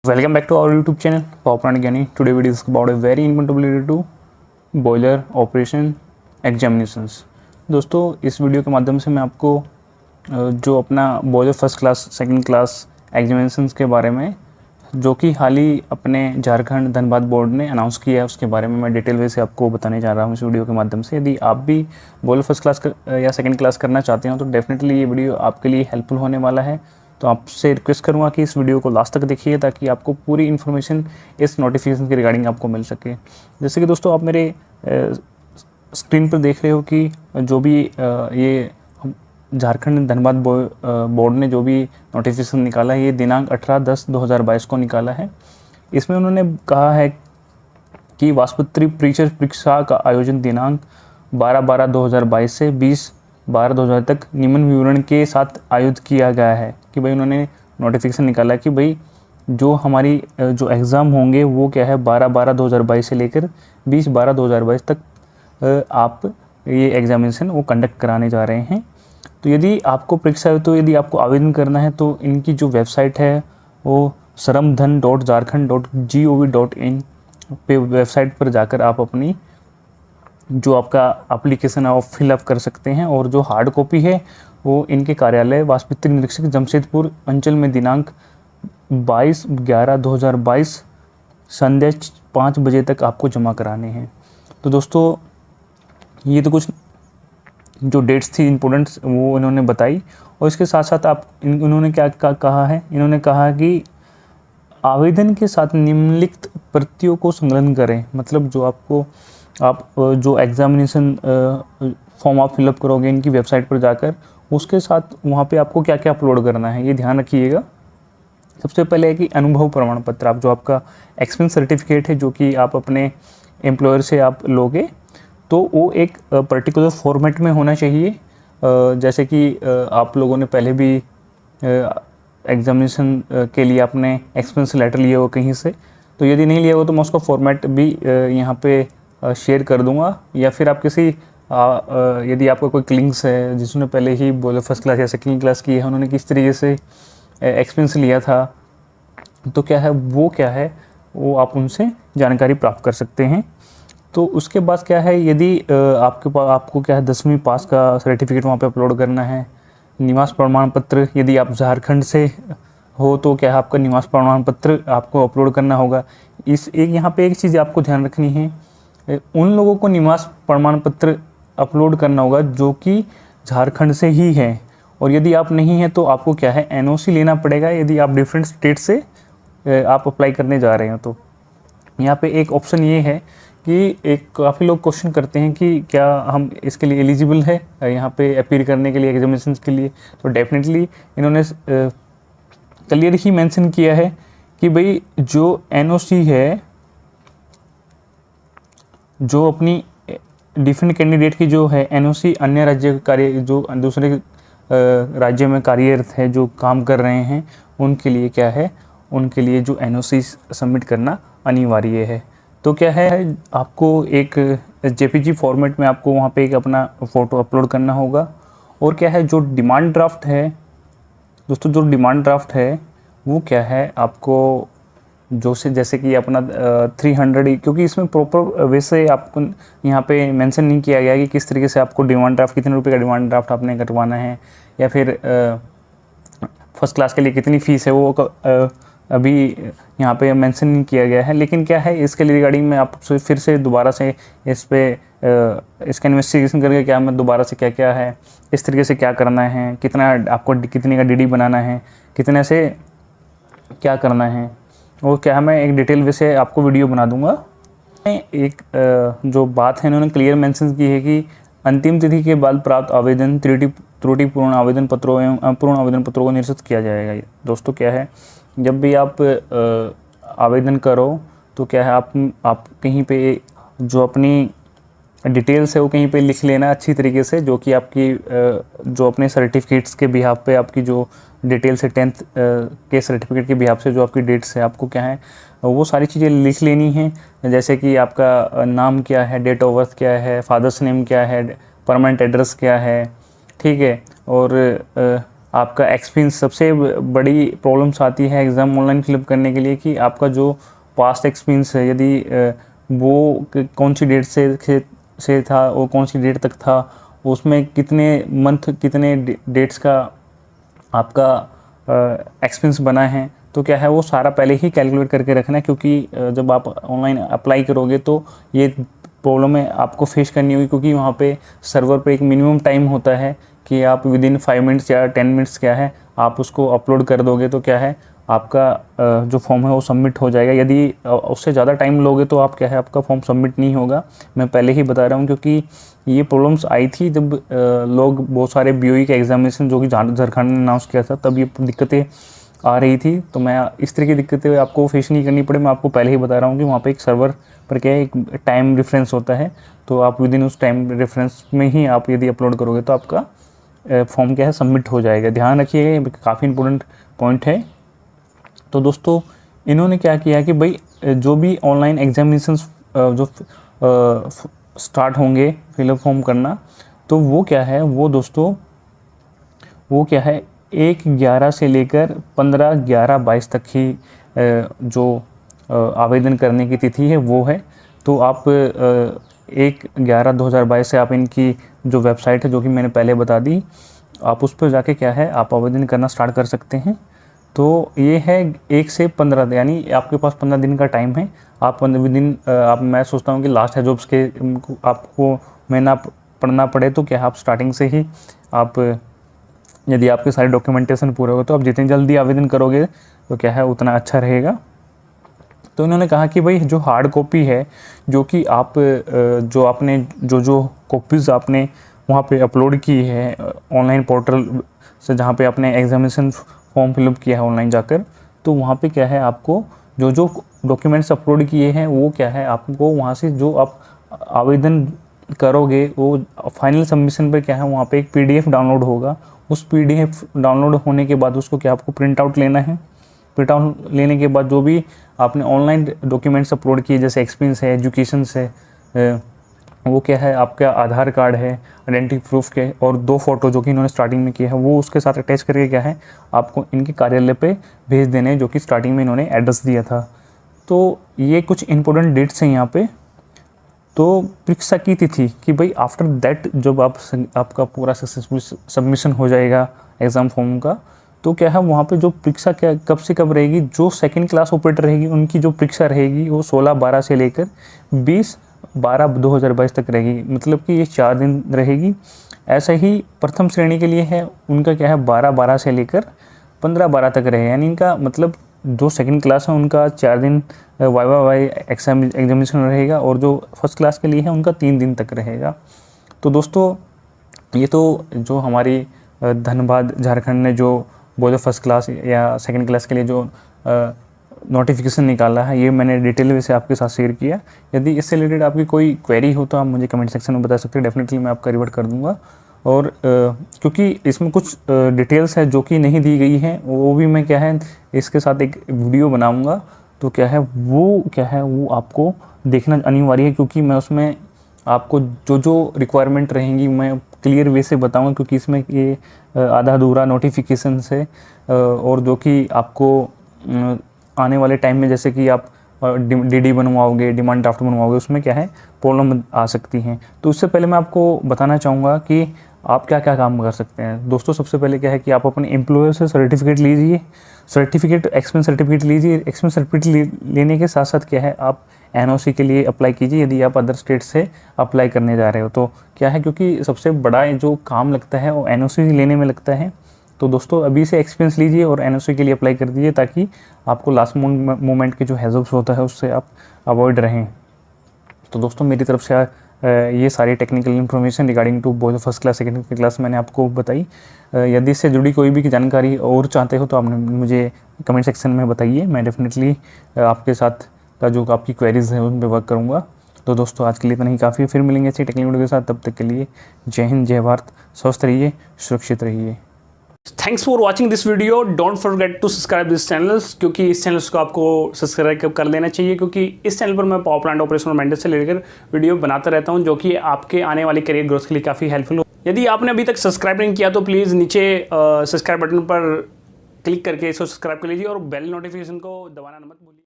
Welcome back to our YouTube channel Power Plant Gyani. Today we discuss about a very important related to boiler operation examinations. दोस्तों इस video के माध्यम से मैं आपको जो अपना boiler first class second class examinations के बारे में जो कि हाल ही अपने झारखंड धनबाद बोर्ड ने अनाउंस किया है उसके बारे में मैं डिटेल वे से आपको बताने जा रहा हूँ इस वीडियो के माध्यम से। यदि आप भी बॉयलर फर्स्ट क्लास या सेकंड क्लास करना चाहते हो तो डेफिनेटली ये वीडियो आपके लिए हेल्पफुल होने वाला है। तो आपसे रिक्वेस्ट करूँगा कि इस वीडियो को लास्ट तक देखिए ताकि आपको पूरी इन्फॉर्मेशन इस नोटिफिकेशन के रिगार्डिंग आपको मिल सके। जैसे कि दोस्तों आप मेरे स्क्रीन पर देख रहे हो कि जो भी ये झारखंड धनबाद बोर्ड ने जो भी नोटिफिकेशन निकाला है ये दिनांक 18/10/2022 को निकाला है। इसमें उन्होंने कहा है कि वास्पत्री परीक्षा का आयोजन दिनांक 12/12/2022 से 20/12/2022 तक निम्न विवरण के साथ आयोजित किया गया है। कि भाई उन्होंने नोटिफिकेशन निकाला कि भाई जो हमारी जो एग्ज़ाम होंगे वो क्या है 12/12/2022 से लेकर 20/12/2022 तक आप ये एग्ज़ामिनेशन वो कंडक्ट कराने जा रहे हैं। तो यदि आपको परीक्षा तो यदि आपको आवेदन करना है तो इनकी जो वेबसाइट है वो shramdhan.jharkhand.gov.in पे वेबसाइट पर जाकर आप अपनी जो आपका एप्लीकेशन है वो फिलअप कर सकते हैं। और जो हार्ड कॉपी है वो इनके कार्यालय वास्पत्री निरीक्षक जमशेदपुर अंचल में दिनांक 22/11/2022 संध्या 5 बजे तक आपको जमा कराने हैं। तो दोस्तों ये तो कुछ जो डेट्स थी इम्पोर्टेंट वो इन्होंने बताई। और इसके साथ साथ इन्होंने क्या कहा है, इन्होंने कहा कि आवेदन के साथ निम्नलिखित प्रतियों को संलग्न करें। मतलब जो आप जो एग्ज़ामिनेशन फॉर्म आप फिलअप करोगे इनकी वेबसाइट पर जाकर उसके साथ वहाँ पे आपको क्या क्या अपलोड करना है ये ध्यान रखिएगा। सबसे पहले है कि अनुभव प्रमाण पत्र, आप जो आपका एक्सपीरियंस सर्टिफिकेट है जो कि आप अपने एम्प्लॉयर से आप लोगे तो वो एक पर्टिकुलर फॉर्मेट में होना चाहिए। जैसे कि आप लोगों ने पहले भी एग्ज़ामिनेशन के लिए आपने एक्सपीरियंस लेटर लिया हो कहीं से, तो यदि नहीं लिया हो तो मैं उसका फॉर्मेट भी यहाँ पे शेयर कर दूँगा। या फिर आप किसी यदि आपका कोई क्लिंग्स है जिसने पहले ही बॉयलर फर्स्ट क्लास या सेकंड क्लास की है, उन्होंने किस तरीके से एक्सपीरियंस लिया था तो क्या है वो आप उनसे जानकारी प्राप्त कर सकते हैं। तो उसके बाद क्या है, यदि आपको क्या है 10वीं पास का सर्टिफिकेट वहाँ पे अपलोड करना है। निवास प्रमाण पत्र, यदि आप झारखंड से हो तो क्या है आपका निवास प्रमाण पत्र आपको अपलोड करना होगा। यहाँ पे एक चीज़ आपको ध्यान रखनी है, उन लोगों को निवास प्रमाण पत्र अपलोड करना होगा जो कि झारखंड से ही है। और यदि आप नहीं हैं तो आपको क्या है NOC लेना पड़ेगा यदि आप डिफरेंट स्टेट से आप अप्लाई करने जा रहे हो। तो यहाँ पे एक ऑप्शन ये है कि काफ़ी लोग क्वेश्चन करते हैं कि क्या हम इसके लिए एलिजिबल है यहाँ पे अपीयर करने के लिए एग्जामिनेशन के लिए। तो डेफिनेटली इन्होंने क्लियर ही मेंशन किया है कि भाई जो NOC है, जो अपनी डिफरेंट कैंडिडेट की जो है NOC अन्य राज्य कार्य जो दूसरे राज्य में कार्यरत है जो काम कर रहे हैं उनके लिए क्या है, उनके लिए जो NOC सबमिट करना अनिवार्य है। तो क्या है आपको एक JPG फॉर्मेट में आपको वहाँ पे एक अपना फ़ोटो अपलोड करना होगा। और क्या है जो डिमांड ड्राफ्ट है दोस्तों, जो डिमांड ड्राफ्ट है वो क्या है आपको जैसे कि अपना 300, क्योंकि इसमें प्रॉपर वैसे आपको यहाँ पे मेंशन नहीं किया गया कि किस तरीके से आपको डिमांड ड्राफ्ट कितने रुपए का डिमांड ड्राफ्ट आपने कटवाना है या फिर फर्स्ट क्लास के लिए कितनी फ़ीस है वो अभी यहाँ पे मेंशन नहीं किया गया है। लेकिन क्या है इसके लिए रिगार्डिंग में आप फिर से दोबारा से इसका इन्वेस्टिगेशन करके क्या मैं दोबारा से क्या क्या है इस तरीके से क्या करना है, कितना आपको कितने का DD बनाना है, कितने से क्या करना है, और क्या मैं एक डिटेल वे से आपको वीडियो बना दूंगा। एक जो बात है इन्होंने क्लियर मेंशन की है कि अंतिम तिथि के बाद प्राप्त आवेदन त्रुटिपूर्ण आवेदन पत्रों एवं अपूर्ण आवेदन पत्रों को निरस्त किया जाएगा। दोस्तों क्या है जब भी आप आवेदन करो तो क्या है आप कहीं पे जो अपनी डिटेल्स है वो कहीं पे लिख लेना अच्छी तरीके से, जो कि आपकी जो अपने सर्टिफिकेट्स के बिहाफ पे आपकी जो डिटेल्स है 10th के सर्टिफिकेट के बिहाफ से जो आपकी डेट्स है आपको क्या है वो सारी चीज़ें लिख लेनी है। जैसे कि आपका नाम क्या है, डेट ऑफ बर्थ क्या है, फादर्स नेम क्या है, परमानेंट एड्रेस क्या है, ठीक है, और आपका एक्सपीरियंस, सबसे बड़ी प्रॉब्लम्स आती है एग्ज़ाम ऑनलाइन फिलअप करने के लिए कि आपका जो पास्ट एक्सपीरियंस है, यदि वो कौन सी डेट से था और कौन सी डेट तक था, उसमें कितने मंथ, कितने डेट्स का आपका एक्सपीरियंस बना है, तो क्या है वो सारा पहले ही कैलकुलेट करके रखना है, क्योंकि जब आप ऑनलाइन अप्लाई करोगे तो ये प्रॉब्लम है आपको फेस करनी होगी, क्योंकि वहाँ पे सर्वर पे एक मिनिमम टाइम होता है कि आप विदिन 5 मिनट्स या 10 मिनट्स क्या है आप उसको अपलोड कर दोगे तो क्या है आपका जो फॉर्म है वो सबमिट हो जाएगा। यदि उससे ज़्यादा टाइम लोगे तो आप क्या है आपका फॉर्म सबमिट नहीं होगा। मैं पहले ही बता रहा हूँ, क्योंकि ये प्रॉब्लम्स आई थी जब लोग बहुत सारे BOE का एग्जामिनेशन जो कि झारखंड ने अनाउंस किया था, तब ये दिक्कतें आ रही थी। तो मैं इस तरह की दिक्कतें आपको फेस नहीं करनी पड़े, मैं आपको पहले ही बता रहा हूँ कि वहाँ पे एक सर्वर पर क्या है एक टाइम डिफरेंस होता है, तो आप विदिन उस टाइम डिफरेंस में ही आप यदि अपलोड करोगे तो आपका फॉर्म क्या है सबमिट हो जाएगा। ध्यान रखिएगा, ये काफ़ी इंपॉर्टेंट पॉइंट है। तो दोस्तों इन्होंने क्या किया कि भाई जो भी ऑनलाइन एग्जामिनेशंस जो स्टार्ट होंगे फिलअप फॉर्म करना, तो वो क्या है वो दोस्तों वो क्या है 1/11 से लेकर 15/11/22 तक ही जो आवेदन करने की तिथि है वो है। तो आप 1/11/2022 से आप इनकी जो वेबसाइट है जो कि मैंने पहले बता दी, आप उस पर जाके क्या है आप आवेदन करना स्टार्ट कर सकते हैं। तो ये है 1 से 15, यानी आपके पास 15 दिन का टाइम है। आप 15 दिन आप मैं सोचता हूँ कि लास्ट है जॉब्स के आपको महीना पढ़ना पड़े तो क्या आप स्टार्टिंग से ही आप यदि आपके सारे डॉक्यूमेंटेशन पूरे हो तो आप जितनी जल्दी आवेदन करोगे तो क्या है उतना अच्छा रहेगा। तो इन्होंने कहा कि भाई जो हार्ड कॉपी है जो कि आप जो आपने जो कॉपीज़ आपने वहाँ पे अपलोड की है ऑनलाइन पोर्टल से, जहाँ पे आपने एग्जामिनेशन फॉर्म फिलअप किया है ऑनलाइन जाकर, तो वहाँ पे क्या है आपको जो डॉक्यूमेंट्स अपलोड किए हैं वो क्या है आपको वहाँ से जो आप आवेदन करोगे वो फाइनल सबमिशन पे क्या है वहाँ पे एक PDF डाउनलोड होगा। उस PDF डाउनलोड होने के बाद उसको क्या आपको प्रिंट आउट लेना है। प्रिंट आउट लेने के बाद जो भी आपने ऑनलाइन डॉक्यूमेंट्स अपलोड किए जैसे एक्सपीरियंस है, एजुकेशन से, वो क्या है आपका आधार कार्ड है, आइडेंटिटी प्रूफ के, और 2 फ़ोटो जो कि इन्होंने स्टार्टिंग में किया है वो उसके साथ अटैच करके क्या है आपको इनके कार्यालय पे भेज देने, जो कि स्टार्टिंग में इन्होंने एड्रेस दिया था। तो ये कुछ इंपॉर्टेंट डेट्स हैं यहाँ पे। तो परीक्षा की तिथि कि भाई आफ्टर दैट जब आपका पूरा सक्सेसफुल सबमिशन हो जाएगा एग्ज़ाम फॉर्म का, तो क्या है वहाँ पे जो परीक्षा क्या कब से कब रहेगी, जो सेकंड क्लास ऑपरेटर रहेगी उनकी जो परीक्षा रहेगी वो 16/12 से लेकर 20/12/2022 तक रहेगी, मतलब कि ये 4 दिन रहेगी। ऐसा ही प्रथम श्रेणी के लिए है, उनका क्या है 12/12 से लेकर 15/12 तक रहेगा, यानी इनका मतलब जो सेकंड क्लास है उनका 4 दिन वाई एग्जामिनेशन रहेगा, और जो फर्स्ट क्लास के लिए है उनका 3 दिन तक रहेगा। तो दोस्तों ये तो जो हमारी धनबाद झारखंड ने जो बोले फर्स्ट क्लास या सेकंड क्लास के लिए जो नोटिफिकेशन निकाला है, ये मैंने डिटेल में से आपके साथ शेयर किया। यदि इससे रिलेटेड आपकी कोई क्वेरी हो तो आप मुझे कमेंट सेक्शन में बता सकते हैं, डेफिनेटली मैं आपका रिवर्ट कर दूंगा। और क्योंकि इसमें कुछ डिटेल्स है जो कि नहीं दी गई हैं, वो भी मैं क्या है इसके साथ एक वीडियो बनाऊंगा, तो क्या है वो आपको देखना अनिवार्य है, क्योंकि मैं उसमें आपको जो रिक्वायरमेंट रहेंगी मैं क्लियर वे से बताऊंगा, क्योंकि इसमें ये आधा अधूरा नोटिफिकेशन है, और जो कि आपको आने वाले टाइम में जैसे कि आप DD बनवाओगे, डिमांड ड्राफ्ट बनवाओगे, उसमें क्या है प्रॉब्लम आ सकती हैं। तो उससे पहले मैं आपको बताना चाहूँगा कि आप क्या क्या काम कर सकते हैं। दोस्तों सबसे पहले क्या है कि आप अपने एम्प्लॉयर से सर्टिफिकेट लीजिए, एक्सपीरियंस सर्टिफिकेट लीजिए। एक्सपीरियंस सर्टिफिकेट लेने के साथ साथ क्या है आप NOC के लिए अप्लाई कीजिए यदि आप अदर स्टेट से अप्लाई करने जा रहे हो। तो क्या है क्योंकि सबसे बड़ा जो काम लगता है वो NOC लेने में लगता है। तो दोस्तों अभी से एक्सपीरियंस लीजिए और NOC के लिए अप्लाई कर दीजिए, ताकि आपको लास्ट मोमेंट के जो हैज़र्ड्स होता है उससे आप अवॉइड रहें। तो दोस्तों मेरी तरफ से ये सारी technical information regarding to both first class second class मैंने आपको बताई। यदि इससे जुड़ी कोई भी जानकारी और चाहते हो तो आप मुझे कमेंट सेक्शन में बताइए, मैं डेफिनेटली आपके साथ का जो आपकी क्वेरीज़ है उन पर वर्क करूँगा। तो दोस्तों आज के लिए इतना ही काफ़ी है, फिर मिलेंगे अच्छी टेक्निकल वीडियो के साथ। तब तक के लिए जय हिंद, जय भारत, स्वस्थ रहिए, सुरक्षित रहिए। Thanks for watching this video. Don't forget to subscribe this channels, क्योंकि इस चैनल को आपको सब्सक्राइब कर लेना चाहिए, क्योंकि इस चैनल पर मैं पावर प्लांट ऑपरेशन और मेंटेनेंस से लेकर वीडियो बनाता रहता हूं, जो कि आपके आने वाली करियर ग्रोथ के लिए काफ़ी हेल्पफुल हो। यदि आपने अभी तक सब्सक्राइब नहीं किया तो प्लीज़ नीचे सब्सक्राइब बटन पर क्लिक करके इसको सब्सक्राइब कर लीजिए और बेल नोटिफिकेशन को दबाना मत भूलिए।